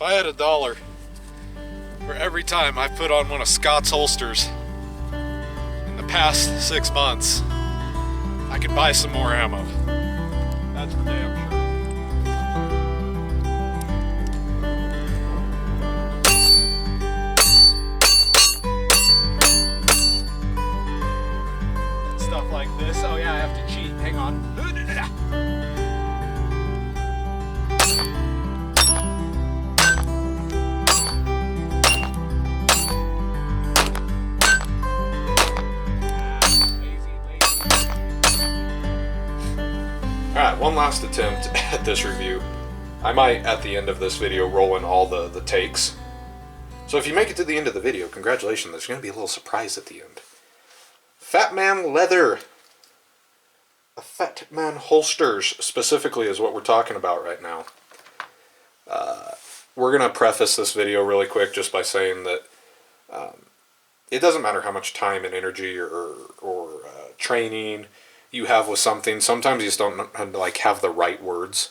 If I had $1 for every time I put on one of Scott's holsters in the past 6 months, I could buy some more ammo. That's for damn sure. Stuff like this. Oh yeah, I have to cheat. Hang on. Alright, one last attempt at this review. I might, at the end of this video, roll in all the takes. So if you make it to the end of the video, congratulations, there's going to be a little surprise at the end. Fatman leather. Fatman holsters, specifically, is what we're talking about right now. We're going to preface this video really quick just by saying that it doesn't matter how much time and energy or training you have with something. Sometimes you just don't have the right words,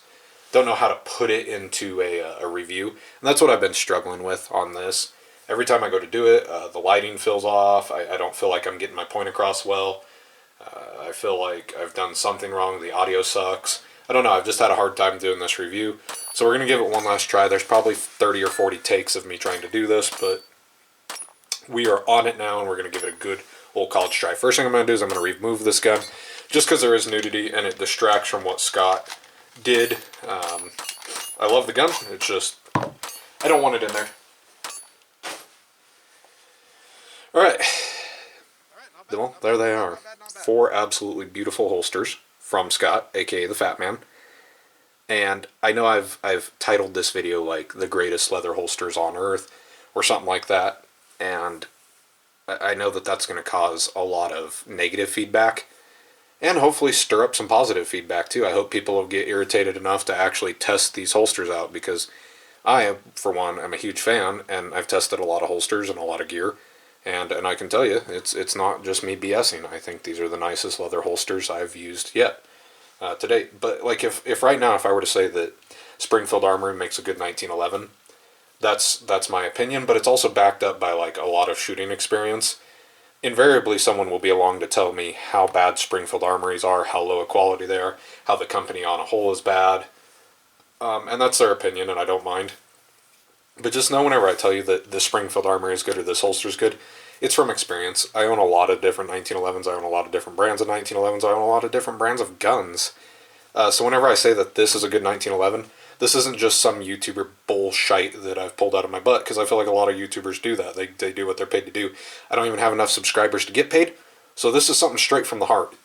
don't know how to put it into a review, and that's what I've been struggling with on this. Every time I go to do it, the lighting feels off. I don't feel like I'm getting my point across well. I feel like I've done something wrong. The audio sucks. I don't know. I've just had a hard time doing this review. So we're going to give it one last try. There's probably 30 or 40 takes of me trying to do this, but we are on it now, and we're going to give it a good old college try. First thing I'm going to do is I'm going to remove this gun, just because there is nudity, and it distracts from what Scott did. I love the gun. It's just, I don't want it in there. Alright. Well, there they are. 4 absolutely beautiful holsters from Scott, aka the Fatman. And I know I've titled this video like the greatest leather holsters on earth or something like that, and I know that that's going to cause a lot of negative feedback and hopefully stir up some positive feedback too. I hope people will get irritated enough to actually test these holsters out, because I, for one, am a huge fan, and I've tested a lot of holsters and a lot of gear. And I can tell you, it's not just me BSing. I think these are the nicest leather holsters I've used yet to date. But like if right now, if I were to say that Springfield Armory makes a good 1911, that's my opinion. But it's also backed up by like a lot of shooting experience. Invariably, someone will be along to tell me how bad Springfield Armories are, how low a quality they are, how the company on a whole is bad. And that's their opinion, and I don't mind. But just know whenever I tell you that the Springfield Armory is good or this holster is good, it's from experience. I own a lot of different 1911s. I own a lot of different brands of 1911s. I own a lot of different brands of guns. So whenever I say that this is a good 1911, this isn't just some YouTuber bullshit that I've pulled out of my butt, because I feel like a lot of YouTubers do that. They do what they're paid to do. I don't even have enough subscribers to get paid, so this is something straight from the heart.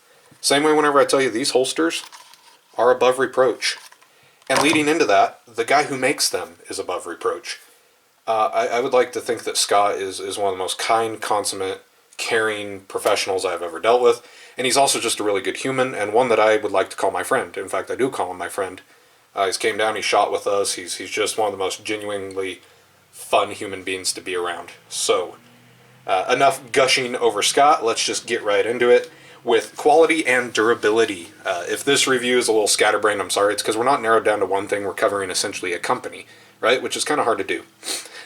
Same way whenever I tell you these holsters are above reproach. And leading into that, the guy who makes them is above reproach. I would like to think that Scott is one of the most kind, consummate, caring professionals I've ever dealt with. And he's also just a really good human, and one that I would like to call my friend. In fact, I do call him my friend. He's came down, he shot with us. He's just one of the most genuinely fun human beings to be around. So, enough gushing over Scott. Let's just get right into it with quality and durability. If this review is a little scatterbrained, I'm sorry. It's because we're not narrowed down to one thing. We're covering essentially a company, right? Which is kind of hard to do.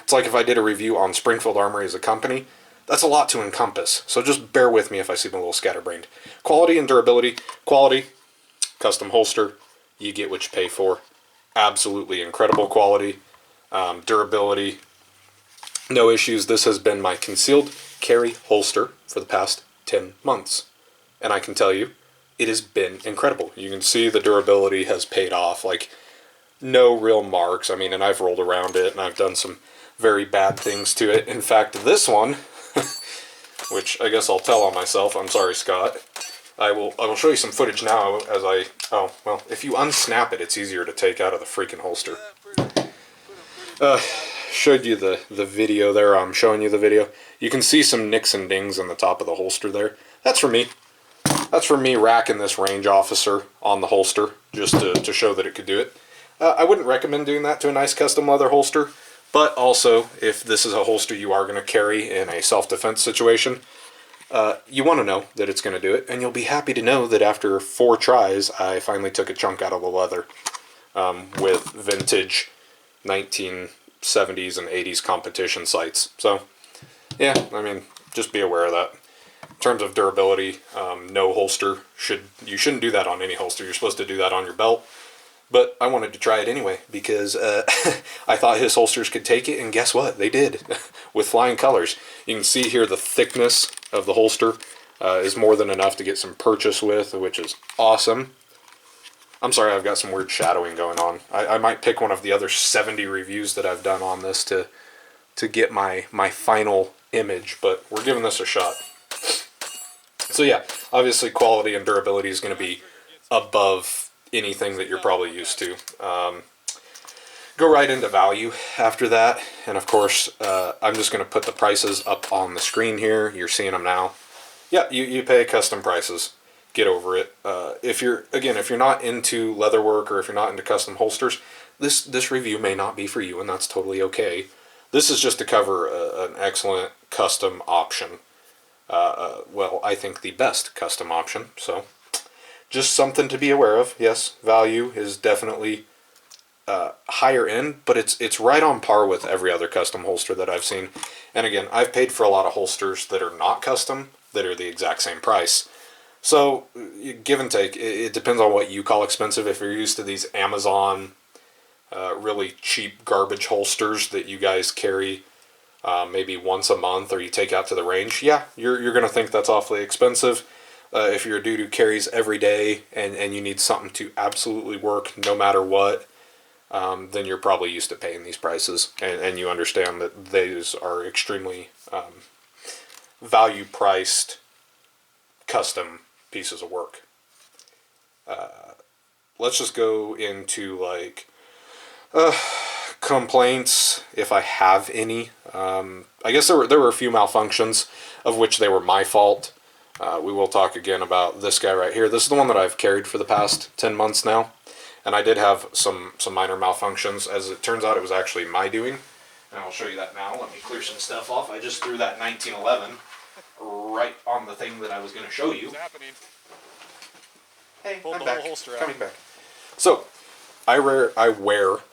It's like if I did a review on Springfield Armory as a company, that's a lot to encompass. So just bear with me if I seem a little scatterbrained. Quality and durability. Quality, custom holster, you get what you pay for. Absolutely incredible quality. Durability, no issues. This has been my concealed carry holster for the past 10 months. And I can tell you, it has been incredible. You can see the durability has paid off. Like, no real marks. I mean, and I've rolled around it, and I've done some very bad things to it. In fact, this one, which I guess I'll tell on myself. I'm sorry, Scott. I will show you some footage now as oh, well, if you unsnap it, it's easier to take out of the freaking holster. Showed you the video there. I'm showing you the video. You can see some nicks and dings on the top of the holster there. That's for me. That's for me racking this range officer on the holster, just to show that it could do it. I wouldn't recommend doing that to a nice custom leather holster, but also, if this is a holster you are going to carry in a self-defense situation, you want to know that it's going to do it, and you'll be happy to know that after 4 tries, I finally took a chunk out of the leather with vintage 70s and 80s competition sights. So, yeah, I mean, just be aware of that. In terms of durability, no holster you shouldn't do that on any holster. You're supposed to do that on your belt. But I wanted to try it anyway because I thought his holsters could take it, and guess what? They did with flying colors. You can see here the thickness of the holster is more than enough to get some purchase with, which is awesome. I'm sorry, I've got some weird shadowing going on. I might pick one of the other 70 reviews that I've done on this to get my final image, but we're giving this a shot. So yeah, obviously quality and durability is going to be above anything that you're probably used to. Go right into value after that, and of course I'm just going to put the prices up on the screen here. You're seeing them now. Yeah, you pay custom prices. Get over it. If you're not into leatherwork, or if you're not into custom holsters, this review may not be for you, and that's totally okay. This is just to cover an excellent custom option. Well, I think the best custom option. So just something to be aware of. Yes, value is definitely higher end, but it's right on par with every other custom holster that I've seen. And again, I've paid for a lot of holsters that are not custom that are the exact same price. So give and take. It depends on what you call expensive. If you're used to these Amazon really cheap garbage holsters that you guys carry maybe once a month, or you take out to the range, yeah, you're going to think that's awfully expensive. If you're a dude who carries every day and you need something to absolutely work no matter what, then you're probably used to paying these prices, and you understand that these are extremely value-priced custom pieces of work. Let's just go into like complaints, if I have any. I guess there were a few malfunctions, of which they were my fault. We will talk again about this guy right here. This is the one that I've carried for the past 10 months now, and I did have some minor malfunctions. As it turns out, it was actually my doing, and I'll show you that now. Let me clear some stuff off. I just threw that 1911 right on the thing that I was going to show you. What's happening? Hey, Pulled I'm the back. whole holster out. Coming back. So, I wear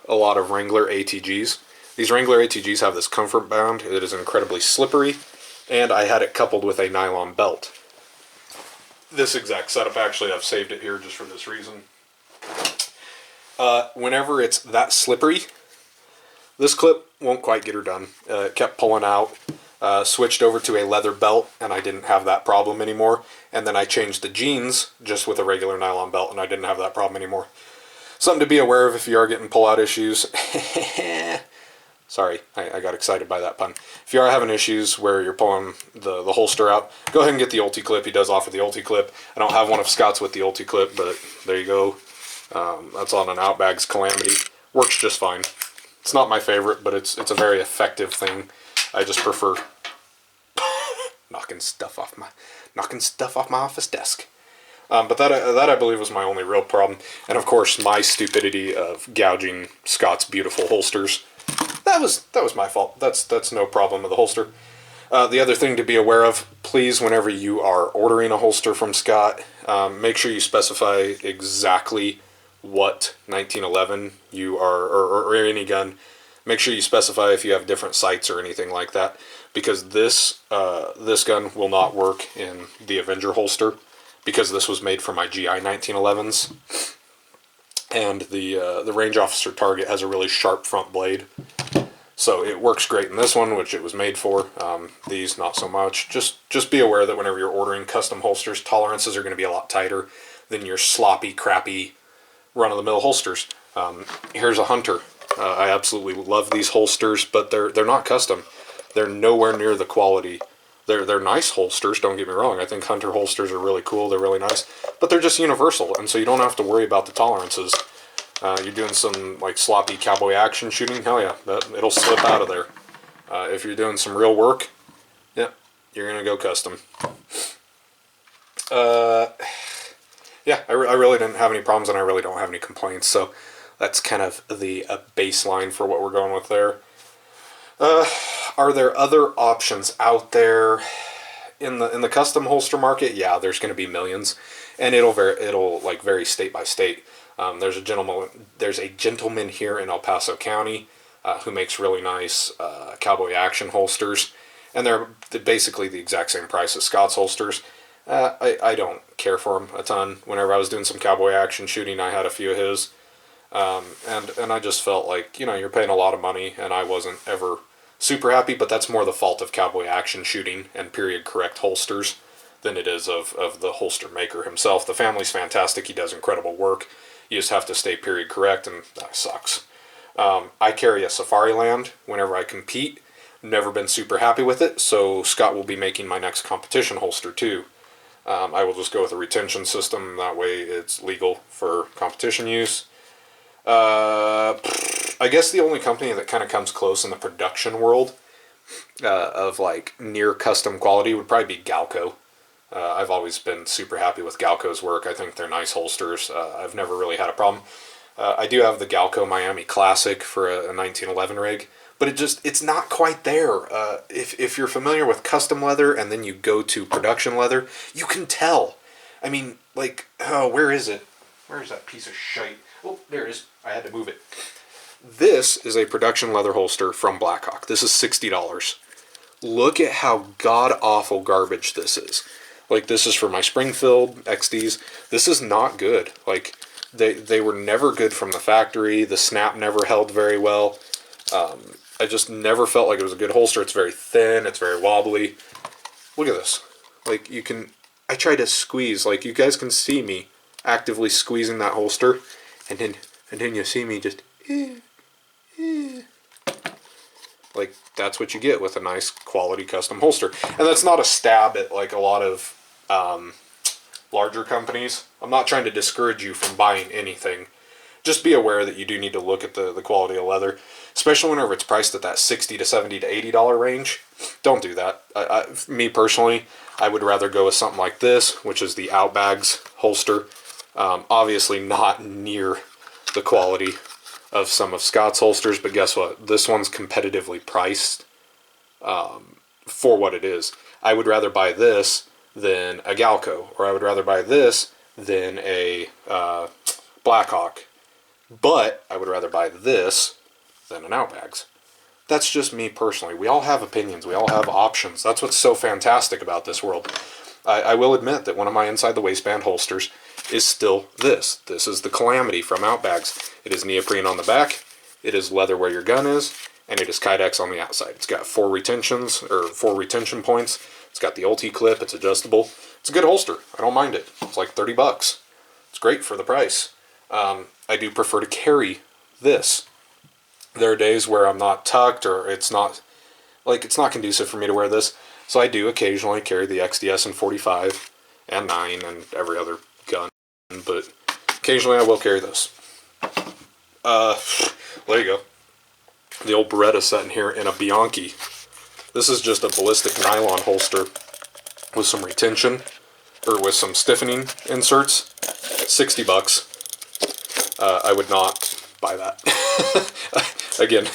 a lot of Wrangler ATGs. These Wrangler ATGs have this comfort band. It is incredibly slippery, and I had it coupled with a nylon belt. This exact setup, actually, I've saved it here just for this reason. Whenever it's that slippery, this clip won't quite get her done. It kept pulling out. Switched over to a leather belt, and I didn't have that problem anymore. And then I changed the jeans just with a regular nylon belt, and I didn't have that problem anymore. Something to be aware of if you are getting pull-out issues. Sorry, I got excited by that pun. If you are having issues where you're pulling the holster out, go ahead and get the ulti clip. He does offer the ulti clip. I don't have one of Scott's with the ulti clip, but there you go. That's on an Outbags Calamity. Works just fine. It's not my favorite, but it's a very effective thing. I just prefer knocking stuff off my office desk. But that I believe was my only real problem, and of course my stupidity of gouging Scott's beautiful holsters. That was my fault. That's no problem with the holster. The other thing to be aware of, please, whenever you are ordering a holster from Scott, make sure you specify exactly what 1911 you are, or any gun. Make sure you specify if you have different sights or anything like that, because this gun will not work in the Avenger holster, because this was made for my GI 1911s, and the range officer target has a really sharp front blade, so it works great in this one, which it was made for. These not so much. Just be aware that whenever you're ordering custom holsters, tolerances are going to be a lot tighter than your sloppy, crappy, run-of-the-mill holsters. Here's a Hunter. I absolutely love these holsters, but they're not custom. They're nowhere near the quality. They're nice holsters, don't get me wrong. I think Hunter holsters are really cool. They're really nice, but they're just universal, and so you don't have to worry about the tolerances. You're doing some like sloppy cowboy action shooting, hell yeah, it'll slip out of there. If you're doing some real work, yeah, you're gonna go custom. Yeah, I really didn't have any problems, and I really don't have any complaints, so that's kind of the baseline for what we're going with there. Are there other options out there in the custom holster market? Yeah, there's going to be millions, and it'll vary state by state. There's a gentleman here in El Paso County who makes really nice cowboy action holsters, and they're basically the exact same price as Scott's holsters. I don't care for them a ton. Whenever I was doing some cowboy action shooting, I had a few of his, and I just felt like, you're paying a lot of money, and I wasn't ever super happy. But that's more the fault of cowboy action shooting and period correct holsters than it is of the holster maker himself. The family's fantastic. He does incredible work. You just have to stay period correct, and that sucks. I carry a Safariland whenever I compete. Never been super happy with it, so Scott will be making my next competition holster too. I will just go with a retention system. That way it's legal for competition use. I guess the only company that kind of comes close in the production world of like near custom quality would probably be Galco. I've always been super happy with Galco's work. I think they're nice holsters. I've never really had a problem. I do have the Galco Miami Classic for a 1911 rig, but it's not quite there. If you're familiar with custom leather and then you go to production leather, you can tell. I mean, like, oh, where is it? Where is that piece of shite? Oh, there it is. I had to move it. This is a production leather holster from Blackhawk. This is $60. Look at how god-awful garbage this is. Like, this is for my Springfield XDs. This is not good. Like, they were never good from the factory. The snap never held very well. I just never felt like it was a good holster. It's very thin. It's very wobbly. Look at this. Like, I try to squeeze. Like, you guys can see me actively squeezing that holster. And then you see me just... Like, that's what you get with a nice quality custom holster. And that's not a stab at, like, a lot of larger companies. I'm not trying to discourage you from buying anything. Just be aware that you do need to look at the quality of leather, especially whenever it's priced at that $60 to $70 to $80 range. Don't do that. Me personally, I would rather go with something like this, which is the Outbags holster. Obviously not near the quality of some of Scott's holsters, but guess what? This one's competitively priced for what it is. I would rather buy this than a Galco, or I would rather buy this than a Blackhawk, but I would rather buy this than an Outbags. That's just me personally. We all have opinions. We all have options. That's what's so fantastic about this world. I will admit that one of my inside the waistband holsters is still this. This is the Calamity from Outbags. It is neoprene on the back, it is leather where your gun is, and it is Kydex on the outside. It's got 4 retention points. It's got the ulti clip. It's adjustable. It's a good holster. I don't mind it. It's like $30. It's great for the price. I do prefer to carry this. There are days where I'm not tucked, or it's not conducive for me to wear this. So I do occasionally carry the XDS and 45 and 9 and every other gun, but occasionally I will carry this. There you go. The old Beretta sitting here in a Bianchi. This is just a ballistic nylon holster with some retention, or with some stiffening inserts. $60. I would not buy that. Again,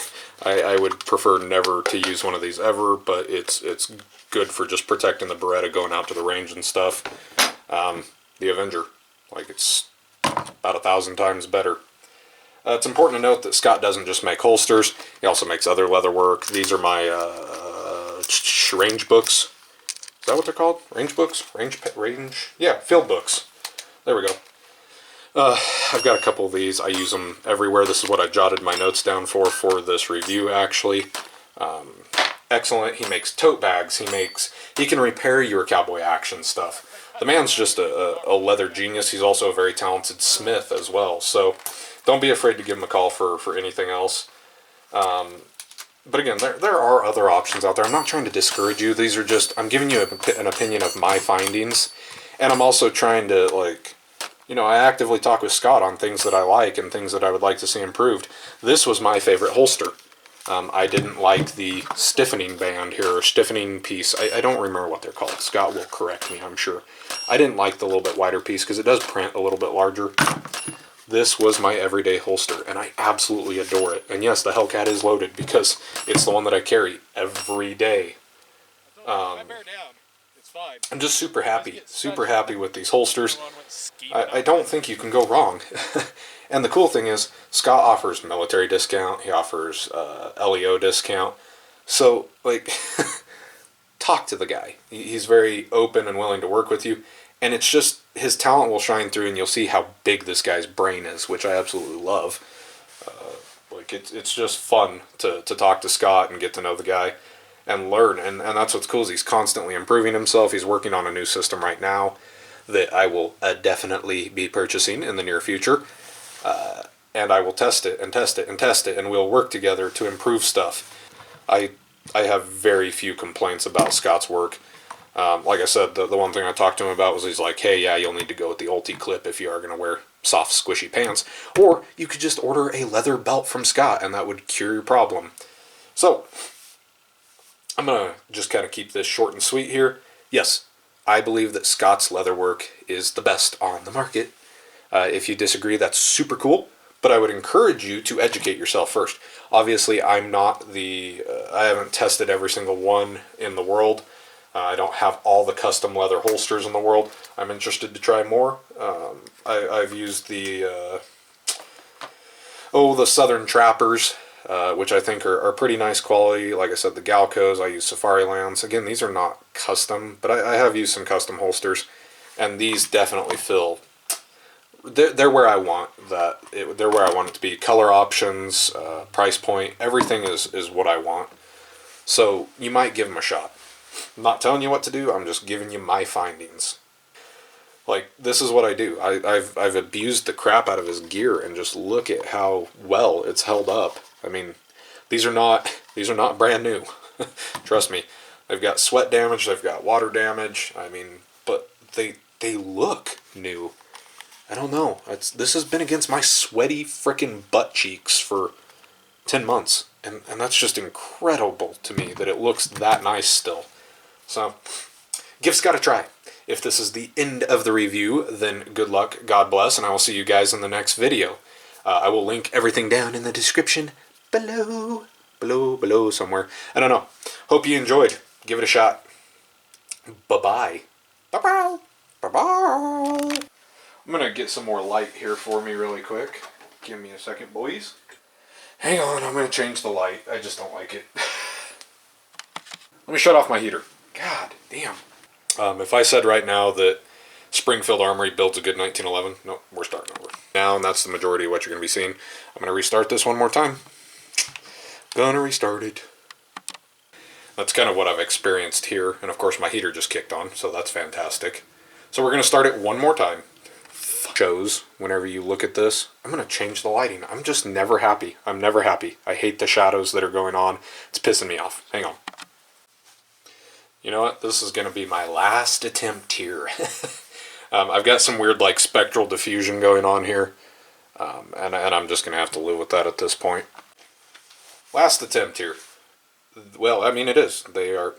I would prefer never to use one of these ever, but it's good for just protecting the Beretta going out to the range and stuff. The Avenger, like, it's about 1,000 times better. It's important to note that Scott doesn't just make holsters. He also makes other leather work. These are my range books. Is that what they're called? Range books? Range? Yeah, field books. There we go. I've got a couple of these. I use them everywhere. This is what I jotted my notes down for this review, actually. Excellent. He makes tote bags. He can repair your cowboy action stuff. The man's just a leather genius. He's also a very talented smith as well. So don't be afraid to give him a call for anything else. But again, there are other options out there. I'm not trying to discourage you. These are just, I'm giving you an opinion of my findings. And I'm also trying to, like, I actively talk with Scott on things that I like and things that I would like to see improved. This was my favorite holster. I didn't like the stiffening band here, or stiffening piece. I don't remember what they're called. Scott will correct me, I'm sure. I didn't like the little bit wider piece because it does print a little bit larger. This was my everyday holster, and I absolutely adore it. And yes, the Hellcat is loaded because it's the one that I carry every day. I'm just super happy with these holsters. I don't think you can go wrong. And the cool thing is, Scott offers military discount. He offers LEO discount. So, like, talk to the guy. He's very open and willing to work with you. And it's just, his talent will shine through, and you'll see how big this guy's brain is, which I absolutely love. Like, it's just fun to talk to Scott and get to know the guy and learn. And that's what's cool is he's constantly improving himself. He's working on a new system right now that I will definitely be purchasing in the near future. And I will test it and test it and test it, and we'll work together to improve stuff. I have very few complaints about Scott's work. Like I said, the one thing I talked to him about was he's like, hey, yeah, you'll need to go with the Ulti clip if you are going to wear soft, squishy pants. Or you could just order a leather belt from Scott, and that would cure your problem. So, I'm going to just kind of keep this short and sweet here. Yes, I believe that Scott's leatherwork is the best on the market. If you disagree, that's super cool. But I would encourage you to educate yourself first. Obviously, I'm not I haven't tested every single one in the world. I don't have all the custom leather holsters in the world. I'm interested to try more. I've used the Southern Trappers, which I think are pretty nice quality. Like I said, the Galcos, I use Safari Lands. Again, these are not custom, but I have used some custom holsters, and these definitely feel... They're where I want they're where I want it to be. Color options, price point, everything is what I want. So you might give them a shot. I'm not telling you what to do. I'm just giving you my findings. Like, this is what I do. I've abused the crap out of his gear, and just look at how well it's held up. I mean, these are not brand new. Trust me. They've got sweat damage. They've got water damage. I mean, but they look new. I don't know. This has been against my sweaty frickin' butt cheeks for 10 months. And that's just incredible to me that it looks that nice still. So, give Scott a try. If this is the end of the review, then good luck, God bless, and I will see you guys in the next video. I will link everything down in the description below somewhere. I don't know. Hope you enjoyed. Give it a shot. Bye-bye. Bye-bye. Bye-bye. I'm going to get some more light here for me really quick. Give me a second, boys. Hang on, I'm going to change the light. I just don't like it. Let me shut off my heater. God damn. If I said right now that Springfield Armory builds a good 1911, no, we're starting over. Now, and that's the majority of what you're going to be seeing. I'm going to restart this one more time. Gonna restart it. That's kind of what I've experienced here. And of course, my heater just kicked on, so that's fantastic. So we're going to start it one more time. Shows whenever you look at this. I'm going to change the lighting. I'm just never happy. I'm never happy. I hate the shadows that are going on. It's pissing me off. Hang on. You know what? This is going to be my last attempt here. I've got some weird like spectral diffusion going on here. And I'm just going to have to live with that at this point. Last attempt here. Well, I mean it is. They are...